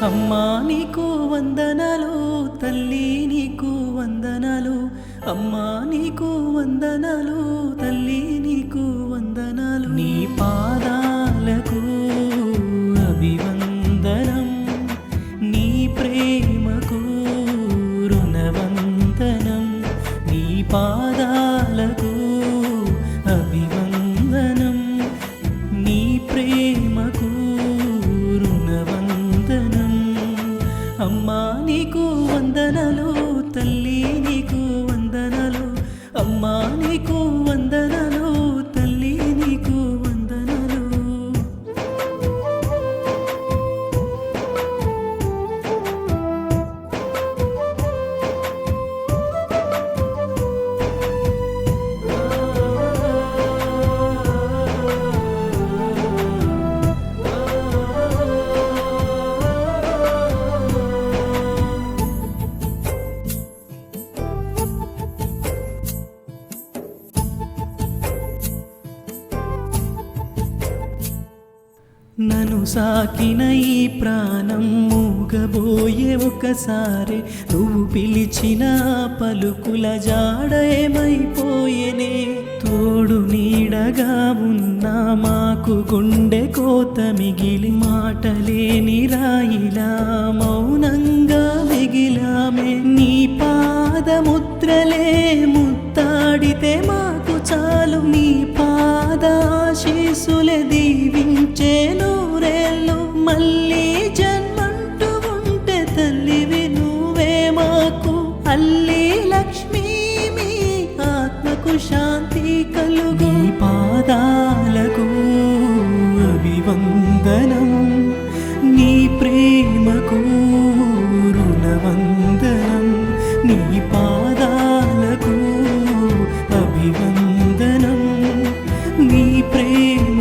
అమ్మా నీకు వందనాలు, తల్లి నీకు వందనాలు. అమ్మా నీకు వందనాలు, తల్లి నీకు వందనాలు. నీ పాదాలకు అభివందనం, నీ ప్రేమకు రుణవందనం. నీ పాదాలకు అభివందనం, నీ ప్రేమకు రుణవందనం. అమ్మా నీకు వందనాలు, తల్లి నీకు వందనాలు. అమ్మా నీకు వందనాలు, తల్లి నీకు వందనాలు. నన్ను సాకిన ఈ ప్రాణం మూగబోయే ఒకసారి, నువ్వు పిలిచిన పలుకుల జాడ ఏమైపోయేనే. తోడు నీడగా ఉన్నా మాకు గుండె కోత మిగిలి, మాటలేని రాయిలా మౌనంగా మిగిలామే. నీ పాదముద్రలే ముత్తాడితే మాకు చాలు, నీ పాదాశీసులే దీవించే నూరేళ్ళు. మళ్ళీ జన్మంటూ ఉంటే తల్లివి నువ్వే మాకు. అల్లి లక్ష్మీ మీ ఆత్మకు శాంతి కలుగు. నీ పాదాలకు అభివందనం, నీ ప్రేమకు రుణవందనం. నీ పాదాలకు అభివందనం, నీ ప్రేమ